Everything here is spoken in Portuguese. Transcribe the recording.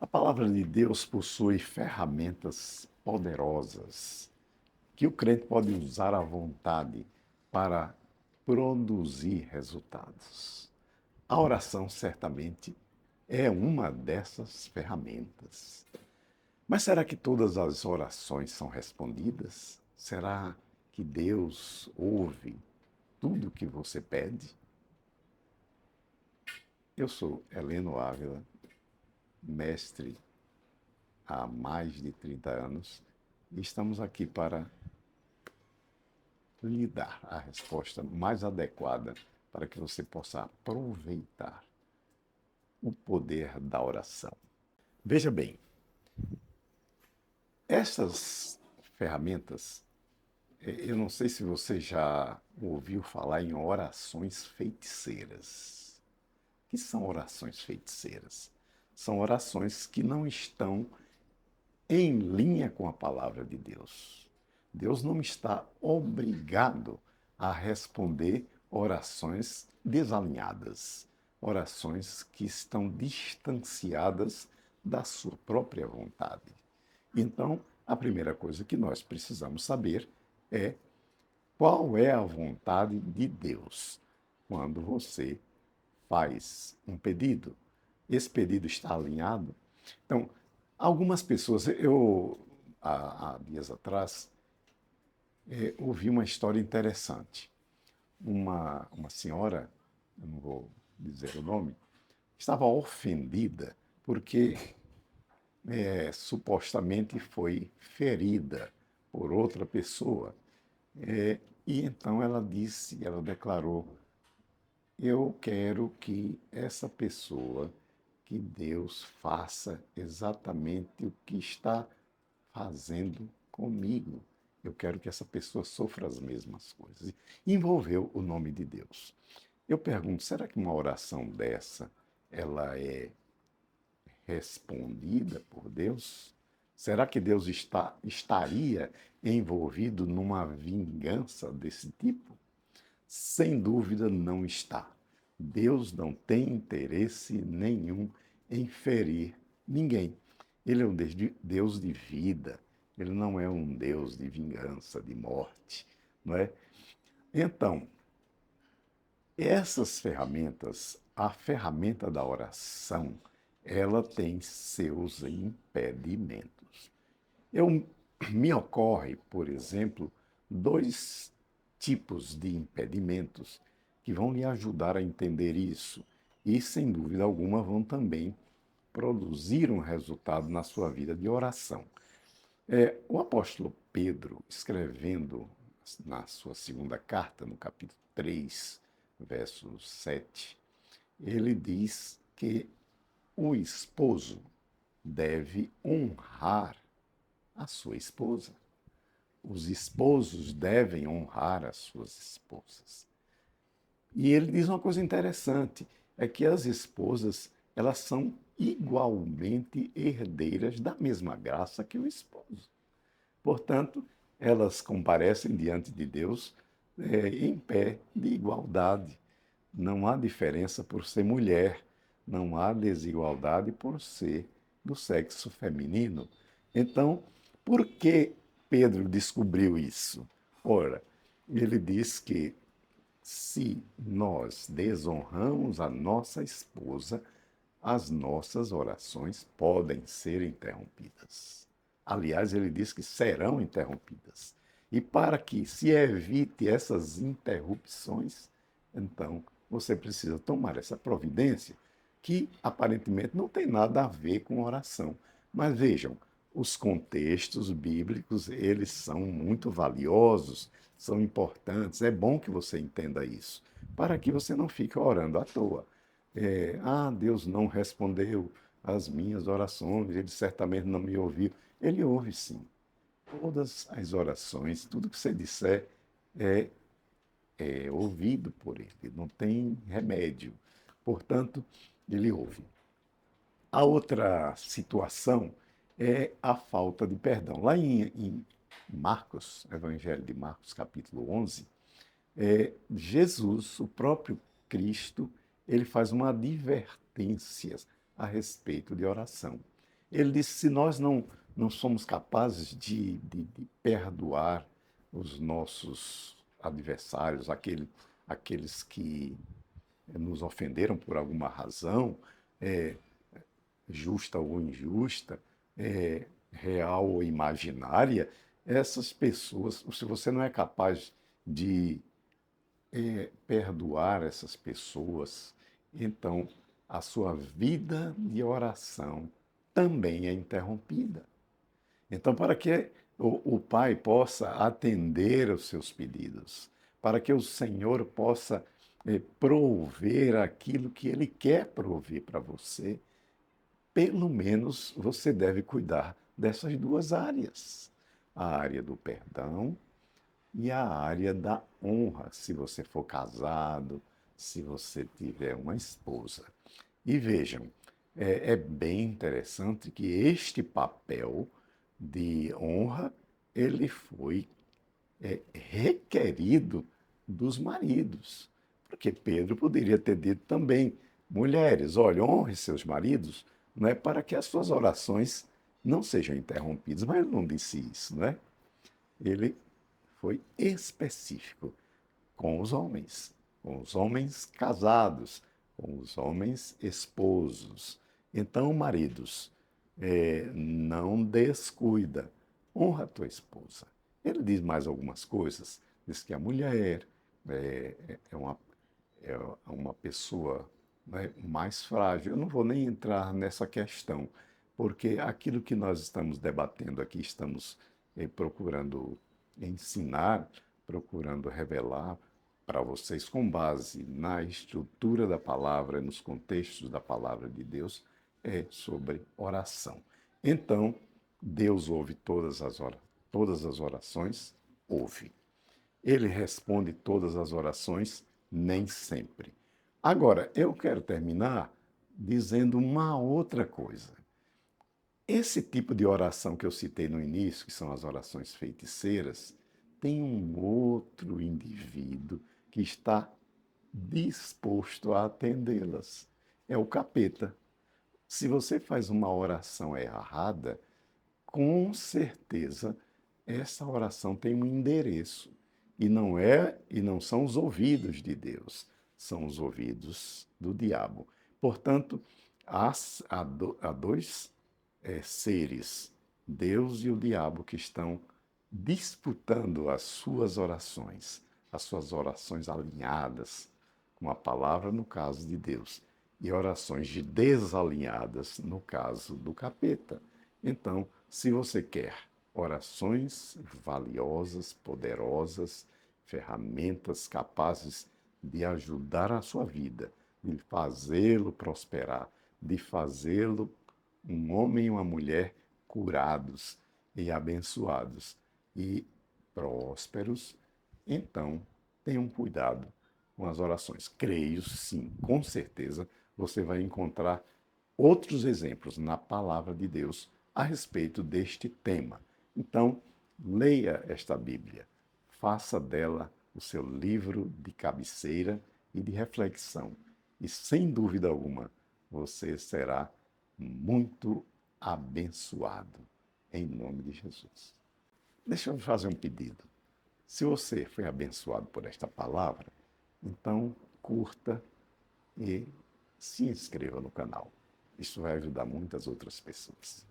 A palavra de Deus possui ferramentas poderosas que o crente pode usar à vontade para produzir resultados. A oração certamente é uma dessas ferramentas. Mas será que todas as orações são respondidas? Será que Deus ouve tudo o que você pede? Eu sou Heleno Ávila, mestre há mais de 30 anos, e estamos aqui para lhe dar a resposta mais adequada para que você possa aproveitar o poder da oração. Veja bem, essas ferramentas, eu não sei se você já ouviu falar em orações feiticeiras. O que são orações feiticeiras? São orações que não estão em linha com a palavra de Deus. Deus não está obrigado a responder orações desalinhadas, orações que estão distanciadas da sua própria vontade. Então, a primeira coisa que nós precisamos saber é qual é a vontade de Deus quando você faz um pedido. Esse pedido está alinhado? Então, algumas pessoas, há dias atrás, ouvi uma história interessante. Uma senhora, eu não vou dizer o nome, estava ofendida porque supostamente foi ferida por outra pessoa. E então ela disse, ela declarou: eu quero que essa pessoa, que Deus faça exatamente o que está fazendo comigo. Eu quero que essa pessoa sofra as mesmas coisas. E envolveu o nome de Deus. Eu pergunto, será que uma oração dessa, ela é respondida por Deus? Será que Deus estaria envolvido numa vingança desse tipo? Sem dúvida não está. Deus não tem interesse nenhum em ferir ninguém. Ele é um Deus de vida. Ele não é um Deus de vingança, de morte, não é? Então, essas ferramentas, a ferramenta da oração, ela tem seus impedimentos. Eu me ocorre, por exemplo, dois tipos de impedimentos que vão lhe ajudar a entender isso e, sem dúvida alguma, vão também produzir um resultado na sua vida de oração. O apóstolo Pedro, escrevendo na sua segunda carta, no capítulo 3, verso 7, ele diz que o esposo deve honrar a sua esposa. Os esposos devem honrar as suas esposas. E ele diz uma coisa interessante, é que as esposas, elas são igualmente herdeiras da mesma graça que o esposo. Portanto, elas comparecem diante de Deus em pé de igualdade. Não há diferença por ser mulher, não há desigualdade por ser do sexo feminino. Então, por que Pedro descobriu isso? Ora, ele diz que se nós desonramos a nossa esposa, as nossas orações podem ser interrompidas. Aliás, ele diz que serão interrompidas. E para que se evite essas interrupções, então você precisa tomar essa providência, que aparentemente não tem nada a ver com oração. Mas vejam, os contextos bíblicos, eles são muito valiosos, são importantes. É bom que você entenda isso, para que você não fique orando à toa. Deus não respondeu às minhas orações, ele certamente não me ouviu. Ele ouve sim. Todas as orações, tudo que você disser é, é ouvido por ele, não tem remédio. Portanto, ele ouve. A outra situação é a falta de perdão. Lá em Marcos, Evangelho de Marcos, capítulo 11, Jesus, o próprio Cristo, ele faz uma advertência a respeito de oração. Ele disse: se nós não somos capazes de perdoar os nossos adversários, aqueles que nos ofenderam por alguma razão, é, justa ou injusta, real ou imaginária, essas pessoas, se você não é capaz de perdoar essas pessoas, então a sua vida de oração também é interrompida. Então, para que o Pai possa atender aos seus pedidos, para que o Senhor possa prover aquilo que Ele quer prover para você, pelo menos você deve cuidar dessas duas áreas: a área do perdão e a área da honra, se você for casado, se você tiver uma esposa. E vejam, é bem interessante que este papel de honra, ele foi requerido dos maridos. Porque Pedro poderia ter dito também: mulheres, olha, honre seus maridos, não é para que as suas orações não sejam interrompidas. Mas ele não disse isso, não é? Ele foi específico com os homens casados, com os homens esposos. Então, maridos, não descuida, honra a tua esposa. Ele diz mais algumas coisas, diz que a mulher é uma pessoa, né, mais frágil. Eu não vou nem entrar nessa questão, porque aquilo que nós estamos debatendo aqui, estamos procurando ensinar, procurando revelar para vocês com base na estrutura da palavra, nos contextos da palavra de Deus, é sobre oração. Então, Deus ouve todas as orações? Ouve. Ele responde todas as orações? Nem sempre. Agora, eu quero terminar dizendo uma outra coisa. Esse tipo de oração que eu citei no início, que são as orações feiticeiras, tem um outro indivíduo que está disposto a atendê-las. É o capeta. Se você faz uma oração errada, com certeza essa oração tem um endereço. E não são os ouvidos de Deus, são os ouvidos do diabo. Portanto, há dois seres, Deus e o diabo, que estão disputando as suas orações alinhadas com a palavra, no caso de Deus, e orações desalinhadas, no caso do capeta. Então, se você quer orações valiosas, poderosas, ferramentas capazes de ajudar a sua vida, de fazê-lo prosperar, de fazê-lo um homem e uma mulher curados e abençoados e prósperos, então tenham cuidado com as orações. Creio, sim, com certeza você vai encontrar outros exemplos na palavra de Deus a respeito deste tema. Então, leia esta Bíblia, faça dela o seu livro de cabeceira e de reflexão, e sem dúvida alguma você será muito abençoado, em nome de Jesus. Deixa eu fazer um pedido. Se você foi abençoado por esta palavra, então curta e se inscreva no canal. Isso vai ajudar muitas outras pessoas.